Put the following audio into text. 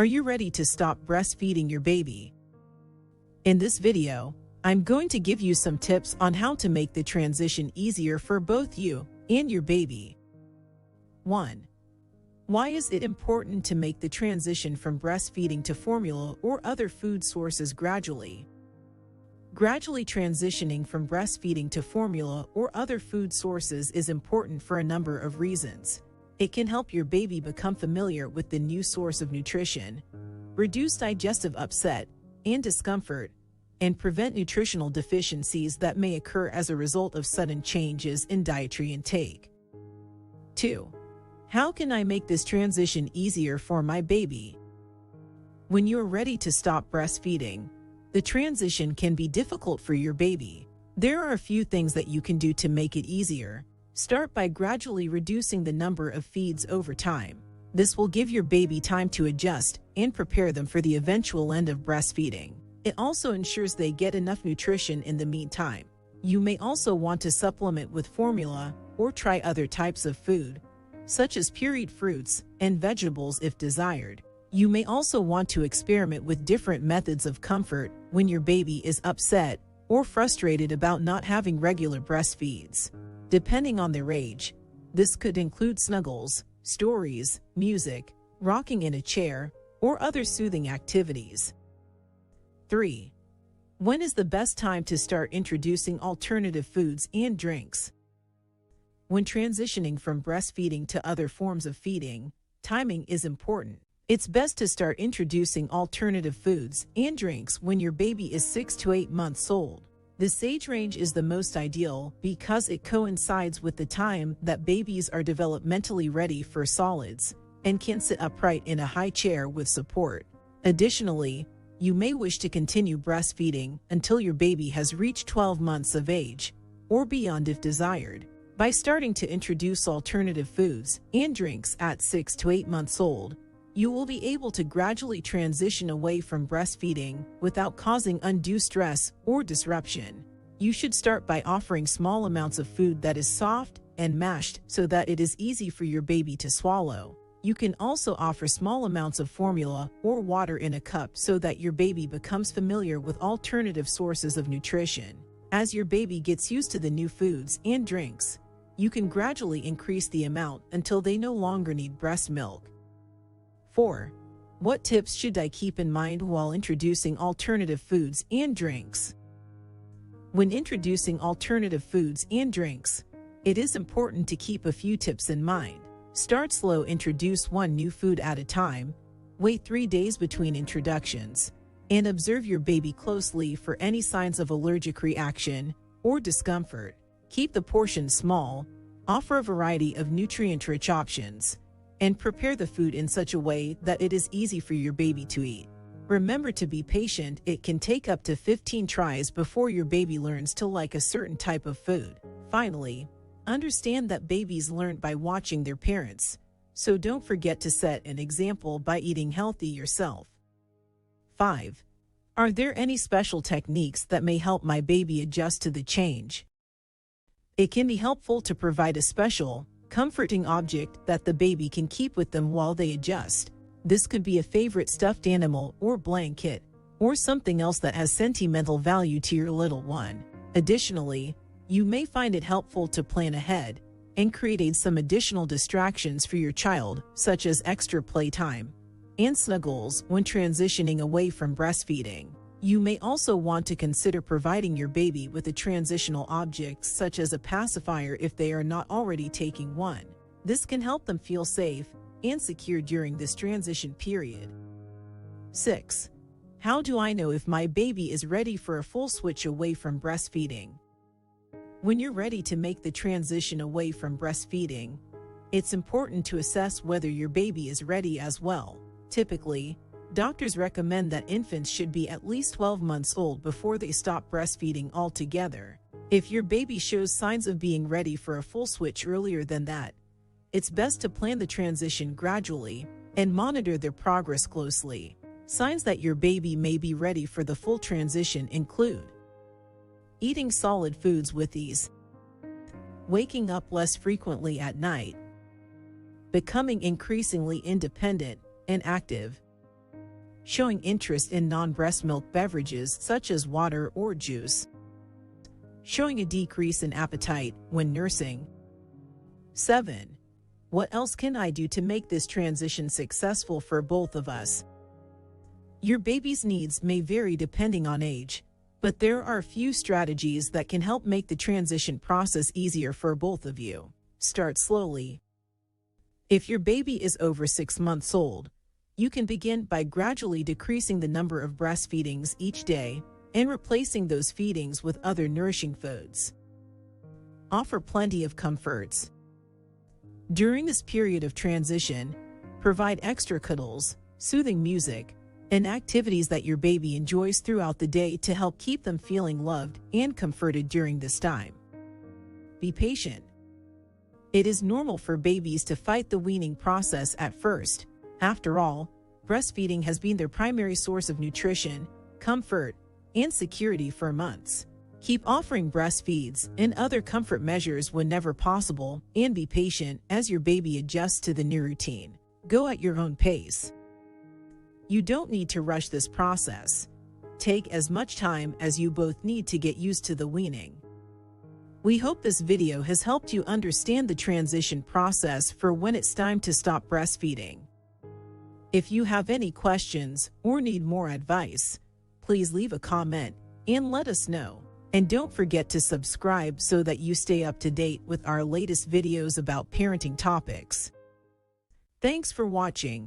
Are you ready to stop breastfeeding your baby? In this video, I'm going to give you some tips on how to make the transition easier for both you and your baby. 1. Why is it important to make the transition from breastfeeding to formula or other food sources gradually? Gradually transitioning from breastfeeding to formula or other food sources is important for a number of reasons. It can help your baby become familiar with the new source of nutrition, reduce digestive upset and discomfort, and prevent nutritional deficiencies that may occur as a result of sudden changes in dietary intake. 2. How can I make this transition easier for my baby? When you're ready to stop breastfeeding, the transition can be difficult for your baby. There are a few things that you can do to make it easier. Start by gradually reducing the number of feeds over time. This will give your baby time to adjust and prepare them for the eventual end of breastfeeding. It also ensures they get enough nutrition in the meantime. You may also want to supplement with formula or try other types of food, such as pureed fruits and vegetables if desired. You may also want to experiment with different methods of comfort when your baby is upset or frustrated about not having regular breastfeeds. Depending on their age, this could include snuggles, stories, music, rocking in a chair, or other soothing activities. 3. When is the best time to start introducing alternative foods and drinks? When transitioning from breastfeeding to other forms of feeding, timing is important. It's best to start introducing alternative foods and drinks when your baby is 6 to 8 months old. This age range is the most ideal because it coincides with the time that babies are developmentally ready for solids and can sit upright in a high chair with support. Additionally, you may wish to continue breastfeeding until your baby has reached 12 months of age or beyond if desired. By starting to introduce alternative foods and drinks at 6 to 8 months old, you will be able to gradually transition away from breastfeeding without causing undue stress or disruption. You should start by offering small amounts of food that is soft and mashed so that it is easy for your baby to swallow. You can also offer small amounts of formula or water in a cup so that your baby becomes familiar with alternative sources of nutrition. As your baby gets used to the new foods and drinks, you can gradually increase the amount until they no longer need breast milk. 4. What tips should I keep in mind while introducing alternative foods and drinks? When introducing alternative foods and drinks, it is important to keep a few tips in mind. Start slow, introduce one new food at a time, wait 3 days between introductions, and observe your baby closely for any signs of allergic reaction or discomfort. Keep the portion small, offer a variety of nutrient-rich options, and prepare the food in such a way that it is easy for your baby to eat. Remember to be patient. It can take up to 15 tries before your baby learns to like a certain type of food. Finally, understand that babies learn by watching their parents, so don't forget to set an example by eating healthy yourself. 5. Are there any special techniques that may help my baby adjust to the change? It can be helpful to provide a special, comforting object that the baby can keep with them while they adjust. This could be a favorite stuffed animal or blanket, or something else that has sentimental value to your little one. Additionally, you may find it helpful to plan ahead and create some additional distractions for your child, such as extra playtime and snuggles when transitioning away from breastfeeding. You may also want to consider providing your baby with a transitional object such as a pacifier if they are not already taking one. This can help them feel safe and secure during this transition period. 6. How do I know if my baby is ready for a full switch away from breastfeeding? When you're ready to make the transition away from breastfeeding, it's important to assess whether your baby is ready as well. Typically, doctors recommend that infants should be at least 12 months old before they stop breastfeeding altogether. If your baby shows signs of being ready for a full switch earlier than that, it's best to plan the transition gradually and monitor their progress closely. Signs that your baby may be ready for the full transition include eating solid foods with ease, waking up less frequently at night, becoming increasingly independent and active, showing interest in non-breast milk beverages such as water or juice, showing a decrease in appetite when nursing. 7. What else can I do to make this transition successful for both of us? Your baby's needs may vary depending on age, but there are a few strategies that can help make the transition process easier for both of you. Start slowly. If your baby is over 6 months old, you can begin by gradually decreasing the number of breastfeedings each day and replacing those feedings with other nourishing foods. Offer plenty of comforts. During this period of transition, provide extra cuddles, soothing music, and activities that your baby enjoys throughout the day to help keep them feeling loved and comforted during this time. Be patient. It is normal for babies to fight the weaning process at first. After all, breastfeeding has been their primary source of nutrition, comfort, and security for months. Keep offering breastfeeds and other comfort measures whenever possible, and be patient as your baby adjusts to the new routine. Go at your own pace. You don't need to rush this process. Take as much time as you both need to get used to the weaning. We hope this video has helped you understand the transition process for when it's time to stop breastfeeding. If you have any questions or need more advice, please leave a comment and let us know. And don't forget to subscribe so that you stay up to date with our latest videos about parenting topics. Thanks for watching.